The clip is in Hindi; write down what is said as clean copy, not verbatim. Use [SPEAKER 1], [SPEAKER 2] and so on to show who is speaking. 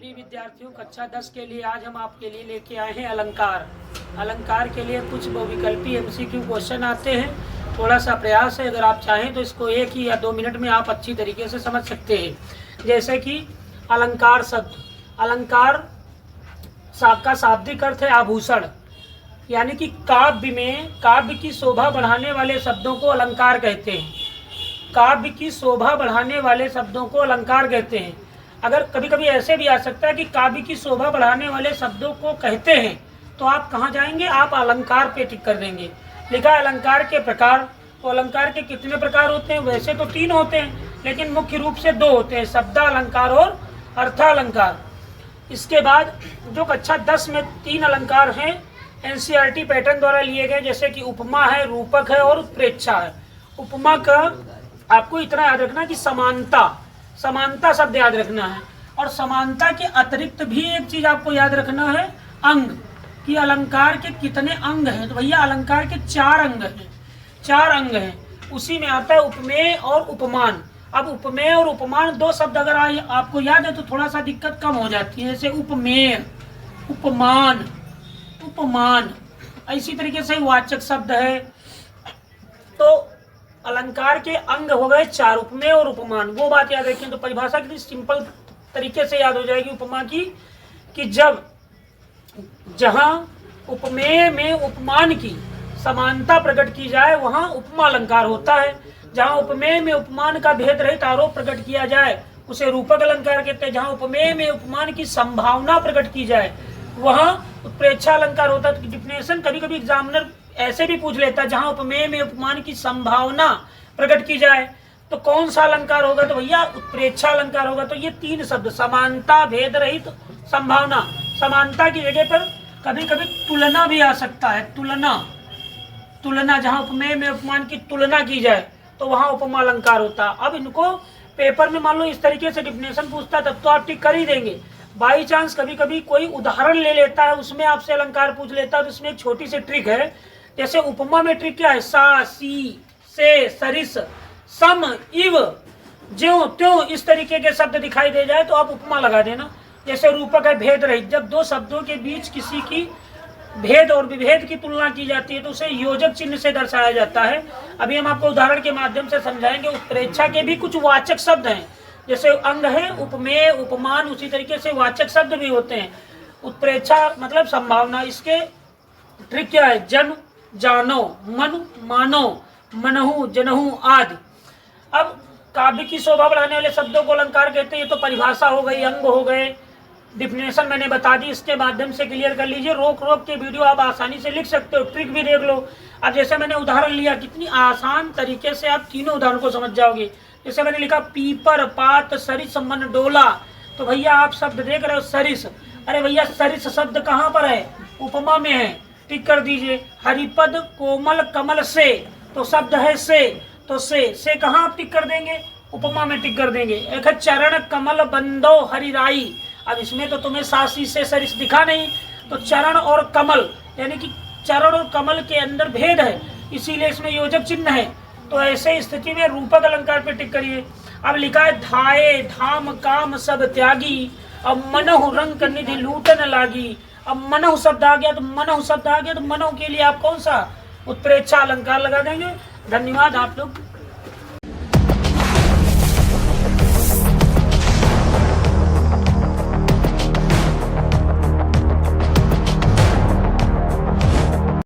[SPEAKER 1] प्रिय विद्यार्थियों, कक्षा 10 के लिए आज हम आपके लिए लेके आए हैं अलंकार। अलंकार के लिए कुछ बहुविकल्पी एमसीक्यू क्वेश्चन आते हैं। थोड़ा सा प्रयास है, अगर आप चाहें तो इसको 1 या 2 मिनट में आप अच्छी तरीके से समझ सकते हैं। जैसे कि अलंकार शब्द, अलंकार का शाब्दिक अर्थ है आभूषण, यानी कि काव्य में काव्य की शोभा बढ़ाने वाले शब्दों को अलंकार कहते हैं। काव्य की शोभा बढ़ाने वाले शब्दों को अलंकार कहते हैं। अगर कभी कभी ऐसे भी आ सकता है कि काव्य की शोभा बढ़ाने वाले शब्दों को कहते हैं, तो आप कहाँ जाएंगे, आप अलंकार पे टिक कर देंगे। लिखा है अलंकार के प्रकार। तो अलंकार के कितने प्रकार होते हैं? वैसे तो 3 होते हैं, लेकिन मुख्य रूप से 2 होते हैं, शब्दालंकार और अर्थालंकार। इसके बाद जो कक्षा 10 में 3 अलंकार हैं एनसीईआरटी पैटर्न द्वारा लिए गए, जैसे कि उपमा है, रूपक है और उत्प्रेक्षा है। उपमा का आपको इतना याद रखना कि समानता शब्द याद रखना है, और समानता के अतिरिक्त भी एक चीज आपको याद रखना है, अंग, कि अलंकार के कितने अंग हैं। तो भैया अलंकार के 4 अंग हैं, 4 अंग हैं। उसी में आता है उपमेय और उपमान। अब उपमेय और उपमान 2 शब्द अगर आपको याद है तो थोड़ा सा दिक्कत कम हो जाती है। जैसे उपमेय, उपमान, उपमान, इसी तरीके से वाचक शब्द है। तो अलंकार के अंग हो गए 4, उपमेय और उपमान। वो बात याद रखें तो परिभाषा कितनी सिंपल तरीके से याद हो जाएगी उपमा की, कि जहां उपमेय में उपमान की समानता प्रकट की जाए वहां उपमा अलंकार होता है। जहां उपमेय में उपमान का भेद रहित आरोप प्रकट किया जाए उसे रूपक अलंकार कहते हैं। जहां उपमेय में उपमान की संभावना प्रकट की जाए वहां उत्प्रेक्षा अलंकार होता है। डिफिनेशन कभी कभी एग्जामिनर ऐसे भी पूछ लेता है, जहां उपमेय में उपमान की संभावना प्रकट की जाए तो कौन सा अलंकार होगा? तो भैया उत्प्रेक्षा अलंकार होगा। तो ये 3 शब्द, समानता, भेद रहित, संभावना। समानता की जगह पर कभी कभी तुलना भी आ सकता है, तुलना, जहां उपमेय में उपमान की तुलना की जाए तो वहां उपमा अलंकार होता है। अब इनको पेपर में मान लो इस तरीके से डिफिनेशन पूछता है तब तो आप टिक कर ही देंगे। बाई चांस कभी कभी कोई उदाहरण ले लेता है, उसमें आपसे अलंकार पूछ लेता है, तो इसमें एक छोटी सी ट्रिक है। जैसे उपमा में ट्रिक क्या है? सा, सी, से, सरिस, सम, इव, ज्यों त्यों, इस तरीके के शब्द दिखाई दे जाए तो आप उपमा लगा देना। जैसे रूपक है भेद रहित, जब 2 शब्दों के बीच किसी की भेद और विभेद की तुलना की जाती है तो उसे योजक चिन्ह से दर्शाया जाता है। अभी हम आपको उदाहरण के माध्यम से समझाएंगे। उत्प्रेक्षा के भी कुछ वाचक शब्द हैं, जैसे अंग है उपमेय, उपमान, उसी तरीके से वाचक शब्द भी होते हैं। उत्प्रेक्षा मतलब संभावना। इसके ट्रिक क्या है? जन, जानो, मन, मानो, मनहु, जनहु आदि। अब काव्य की शोभा बढ़ाने वाले शब्दों को अलंकार कहते हैं। ये तो परिभाषा हो गई, अंग हो गए, डिफिनेशन मैंने बता दी, इसके माध्यम से क्लियर कर लीजिए। रोक के वीडियो आप आसानी से लिख सकते हो, ट्रिक भी देख लो। अब जैसे मैंने उदाहरण लिया, कितनी आसान तरीके से आप तीनों उदाहरण को समझ जाओगे। जैसे मैंने लिखा पीपर, पात, सरिस, मन डोला, तो भैया आप शब्द देख रहे हो सरिस। अरे भैया सरिस शब्द कहाँ पर है? उपमा में है, टिक कर दीजिए। हरिपद, कोमल, कमल से, तो शब्द है से, तो से कहाँ आप टिक कर देंगे? उपमा में टिक कर देंगे। एक है चरण, कमल, बंदो, हरिराई। अब इसमें तो तुम्हें सासी से सरिस दिखा नहीं, तो चरण और कमल, यानी कि चरण और कमल के अंदर भेद है, इसीलिए इसमें योजक चिन्ह है। तो ऐसे स्थिति में रूपक अलंकार पे टिक करिए। अब लिखा है धाये, धाम, काम, सब त्यागी, अब मनहु रंग निधि लूटन लागी। अब मनहु शब्द आ गया, तो मनहु शब्द आ गया तो मनहु के लिए आप कौन सा उत्प्रेक्षा अलंकार लगा देंगे। धन्यवाद आप लोग।